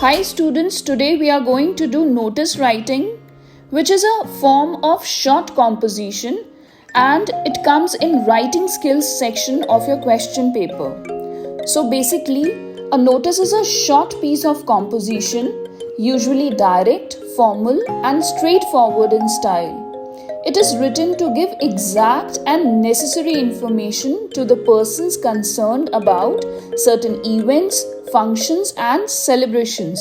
Hi students, today we are going to do notice writing, which is a form of short composition and it comes in writing skills section of your question paper. So basically, a notice is a short piece of composition, usually direct, formal and straightforward in style. It is written to give exact and necessary information to the persons concerned about certain events, functions, and celebrations.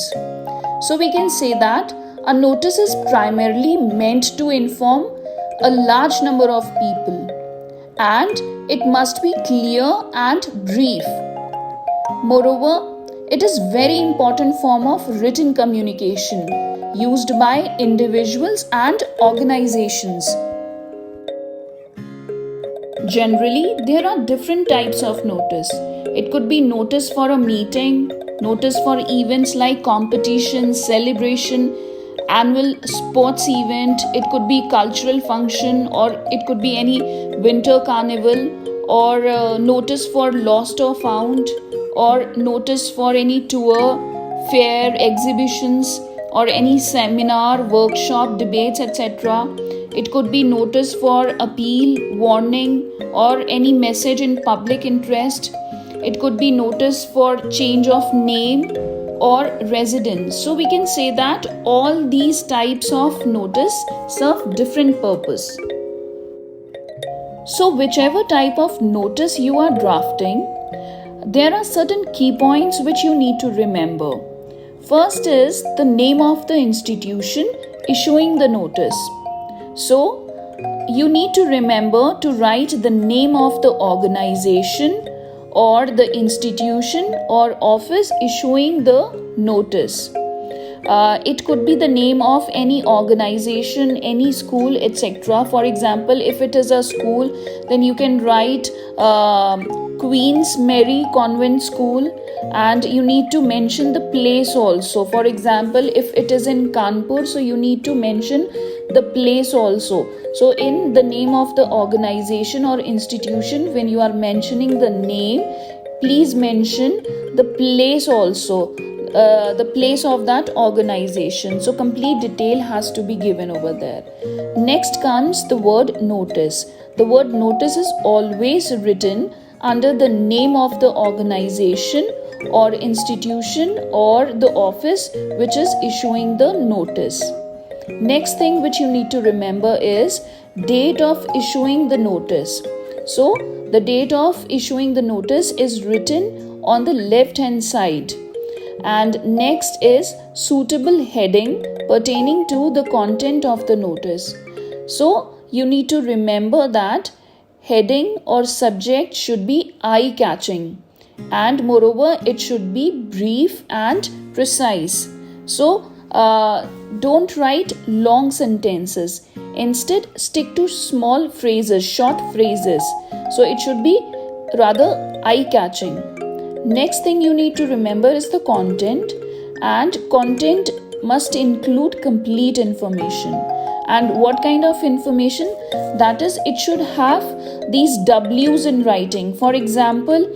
So we can say that a notice is primarily meant to inform a large number of people and it must be clear and brief. Moreover, it is very important form of written communication used by individuals and organizations. Generally, there are different types of notice. It could be notice for a meeting, notice for events like competition, celebration, annual sports event, it could be cultural function or it could be any winter carnival or notice for lost or found or notice for any tour, fair, exhibitions or any seminar, workshop, debates, etc. It could be notice for appeal, warning or any message in public interest. It could be notice for change of name or residence. So we can say that all these types of notice serve different purpose. So whichever type of notice you are drafting, there are certain key points which you need to remember. First is the name of the institution issuing the notice. So, you need to remember to write the name of the organization or the institution or office issuing the notice. It could be the name of any organization, any school, etc. For example, if it is a school, then you can write Queen's Mary Convent School and you need to mention the place also. For example, if it is in Kanpur, so you need to mention the place also. So in the name of the organization or institution, when you are mentioning the name, please mention the place also, the place of that organization. So complete detail has to be given over there. Next comes the word notice. The word notice is always written under the name of the organization or institution or the office which is issuing the notice. Next thing which you need to remember is date of issuing the notice. So the date of issuing the notice is written on the left hand side. And next is suitable heading pertaining to the content of the notice. So you need to remember that heading or subject should be eye-catching and moreover it should be brief and precise. So don't write long sentences. Instead, stick to small phrases, short phrases. So it should be rather eye-catching. Next thing you need to remember is the content, and content must include complete information. And what kind of information? That is, it should have these W's in writing. For example,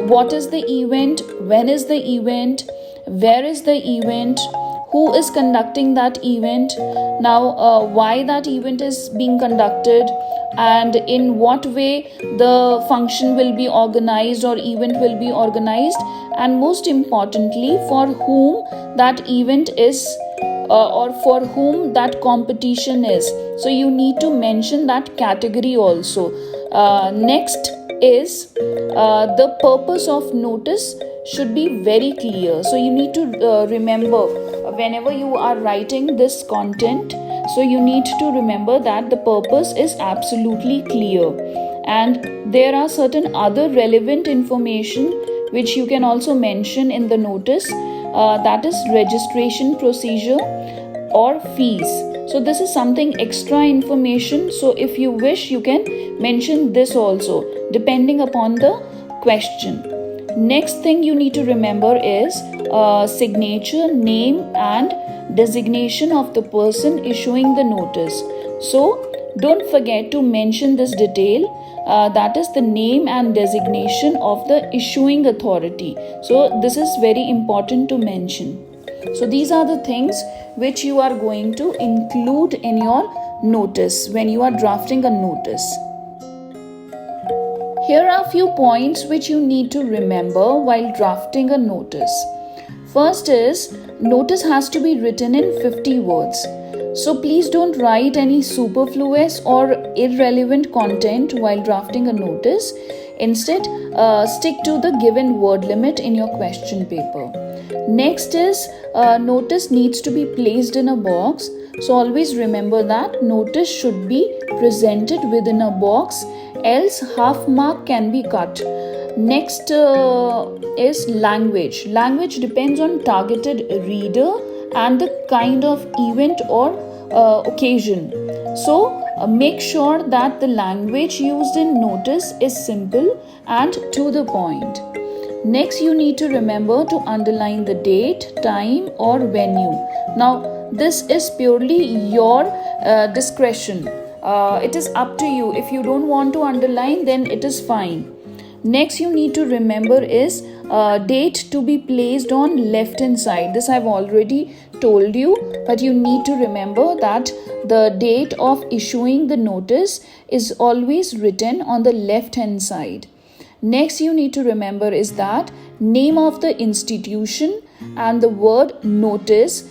what is the event, when is the event, where is the event, who is conducting that event, now why that event is being conducted, and in what way the function will be organized or event will be organized, and most importantly for whom that event is or for whom that competition is. So you need to mention that category also. Next is the purpose of notice should be very clear. So you need to remember whenever you are writing this content, so you need to remember that the purpose is absolutely clear. And there are certain other relevant information which you can also mention in the notice, that is registration procedure or fees. So this is something extra information. So if you wish, you can mention this also depending upon the question. Next thing you need to remember is signature, name and designation of the person issuing the notice. So don't forget to mention this detail that is the name and designation of the issuing authority. So this is very important to mention. So these are the things which you are going to include in your notice when you are drafting a notice. Here are a few points which you need to remember while drafting a notice. First is, notice has to be written in 50 words. So please don't write any superfluous or irrelevant content while drafting a notice. Instead, stick to the given word limit in your question paper. Next is, notice needs to be placed in a box. So always remember that notice should be presented within a box, else half mark can be cut. Next is language. Language depends on targeted reader and the kind of event or occasion. So make sure that the language used in notice is simple and to the point. Next, you need to remember to underline the date, time or venue. Now this is purely your discretion. It is up to you. If you don't want to underline, then it is fine. Next you need to remember is date to be placed on left hand side. This I've already told you, but you need to remember that the date of issuing the notice is always written on the left hand side. Next you need to remember is that name of the institution and the word notice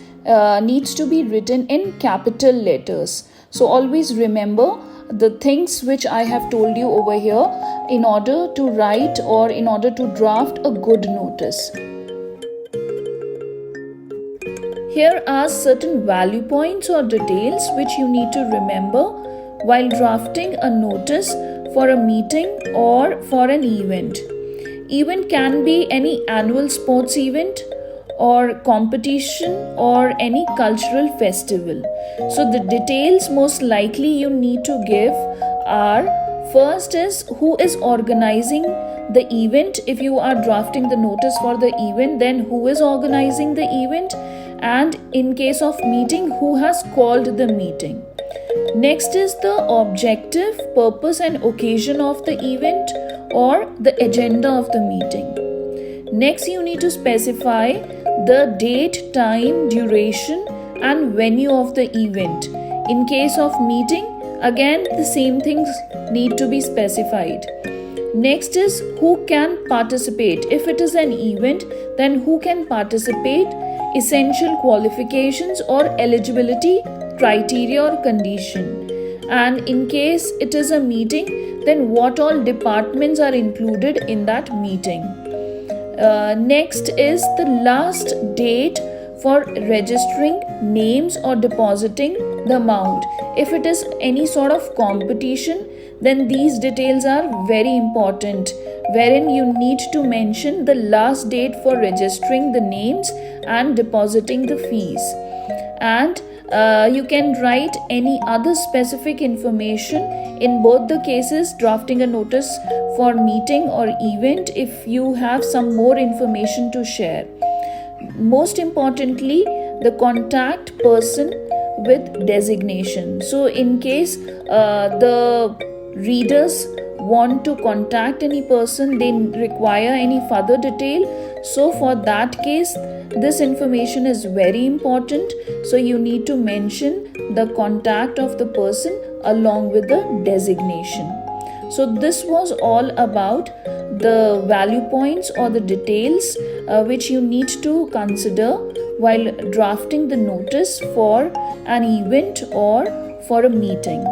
needs to be written in capital letters. So always remember the things which I have told you over here in order to write or in order to draft a good notice. Here are certain value points or details which you need to remember while drafting a notice for a meeting or for an event. Event can be any annual sports event or competition or any cultural festival. So the details most likely you need to give are, first is who is organizing the event. If you are drafting the notice for the event, then who is organizing the event, and in case of meeting, who has called the meeting. Next is the objective, purpose and occasion of the event or the agenda of the meeting. Next you need to specify the date, time, duration and venue of the event. In case of meeting, again the same things need to be specified. Next is who can participate. If it is an event, then who can participate, essential qualifications or eligibility criteria or condition. And in case it is a meeting, then what all departments are included in that meeting. Next is the last date for registering names or depositing the amount. If it is any sort of competition, then these details are very important, wherein you need to mention the last date for registering the names and depositing the fees. And you can write any other specific information in both the cases, drafting a notice for meeting or event, if you have some more information to share. Most importantly, the contact person with designation. So in case the readers want to contact any person, they require any further detail. So for that case, this information is very important. So you need to mention the contact of the person along with the designation. So this was all about the value points or the details which you need to consider while drafting the notice for an event or for a meeting.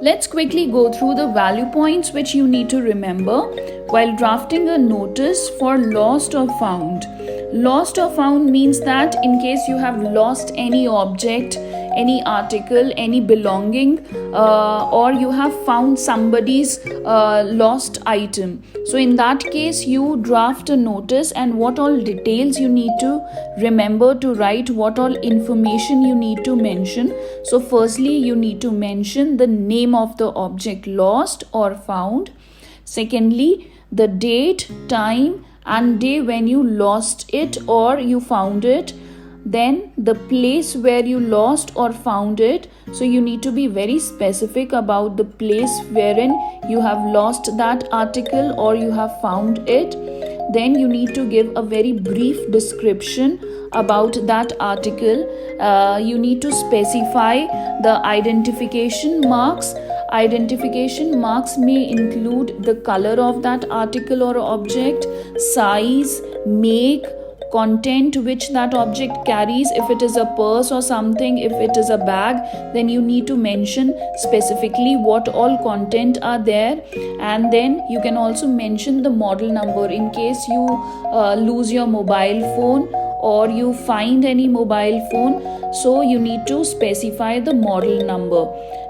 Let's quickly go through the value points which you need to remember while drafting a notice for lost or found. Lost or found means that in case you have lost any object, any article, any belonging, or you have found somebody's lost item. So in that case, you draft a notice, and what all details you need to remember to write, what all information you need to mention. So firstly, you need to mention the name of the object lost or found. Secondly, the date, time and day when you lost it or you found it. Then the place where you lost or found it. So you need to be very specific about the place wherein you have lost that article or you have found it. Then you need to give a very brief description about that article. You need to specify the identification marks. Identification marks may include the color of that article or object, size, make, content which that object carries. If it is a purse or something, if it is a bag, then you need to mention specifically what all content are there. And then you can also mention the model number in case you lose your mobile phone or you find any mobile phone, so you need to specify the model number.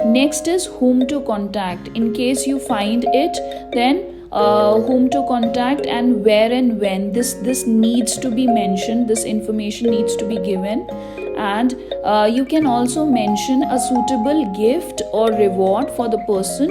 Next is whom to contact. In case you find it, then whom to contact and where and when. This needs to be mentioned. This information needs to be given. And you can also mention a suitable gift or reward for the person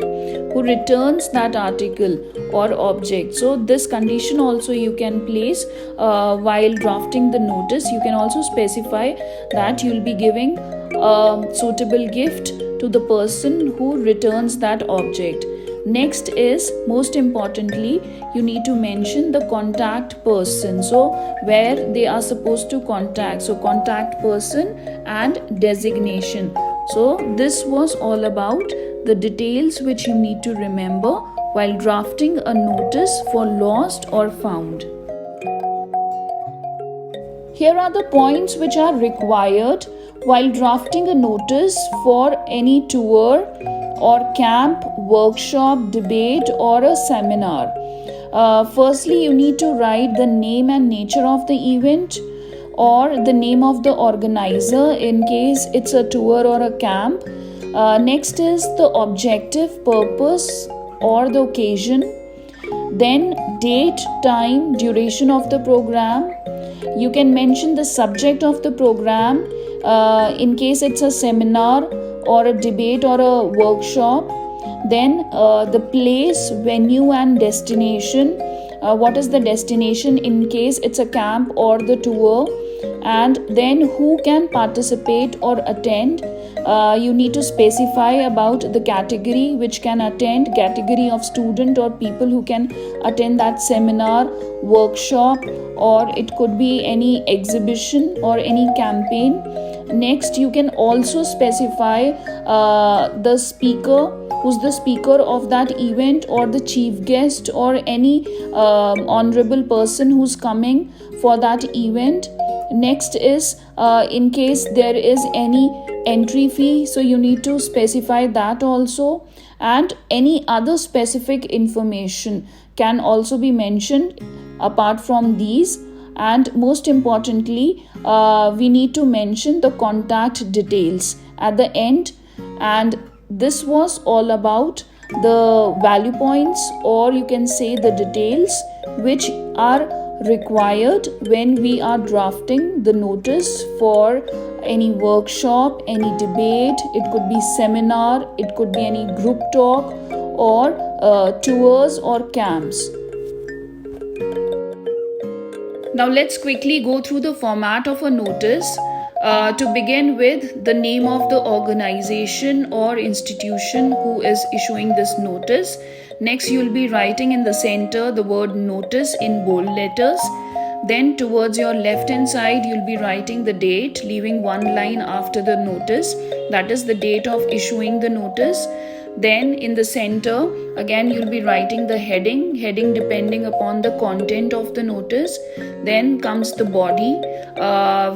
who returns that article or object. So this condition also you can place while drafting the notice. You can also specify that you'll be giving a suitable gift to the person who returns that object. Next is, most importantly, you need to mention the contact person. So where they are supposed to contact. So contact person and designation. So this was all about the details which you need to remember while drafting a notice for lost or found. Here are the points which are required while drafting a notice for any tour or camp, workshop, debate, or a seminar. Firstly, you need to write the name and nature of the event or the name of the organizer in case it's a tour or a camp. Next is the objective, purpose, or the occasion. Then date, time, duration of the program. You can mention the subject of the program in case it's a seminar or a debate or a workshop. Then the place, venue and destination. What is the destination in case it's a camp or the tour. And then who can participate or attend. You need to specify about the category which can attend, category of student or people who can attend that seminar, workshop, or it could be any exhibition or any campaign. Next, you can also specify the speaker, who's the speaker of that event or the chief guest or any honorable person who's coming for that event. Next is in case there is any entry fee, so you need to specify that also. And any other specific information can also be mentioned apart from these. And most importantly, we need to mention the contact details at the end. And this was all about the value points, or you can say the details which are required when we are drafting the notice for any workshop, any debate. It could be seminar, it could be any group talk or tours or camps. Now let's quickly go through the format of a notice. To begin with, the name of the organization or institution who is issuing this notice. Next, you'll be writing in the center the word notice in bold letters. Then towards your left hand side, you'll be writing the date, leaving one line after the notice. That is the date of issuing the notice. Then in the center, again you'll be writing the heading depending upon the content of the notice. Then comes the body,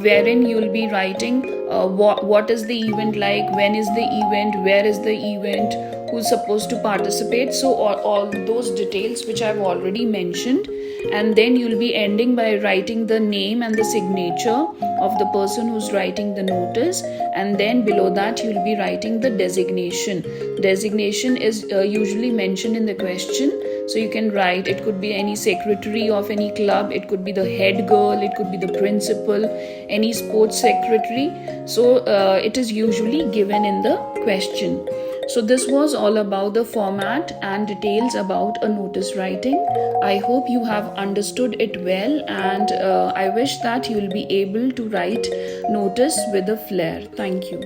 wherein you'll be writing what is the event like, when is the event, where is the event, who's supposed to participate. So all those details which I've already mentioned. And then you'll be ending by writing the name and the signature of the person who's writing the notice. And then below that you'll be writing the designation. Designation is usually mentioned in the question. So you can write, it could be any secretary of any club, it could be the head girl, it could be the principal, any sports secretary. So it is usually given in the question. So this was all about the format and details about a notice writing. I hope you have understood it well, and I wish that you will be able to write notice with a flair. Thank you.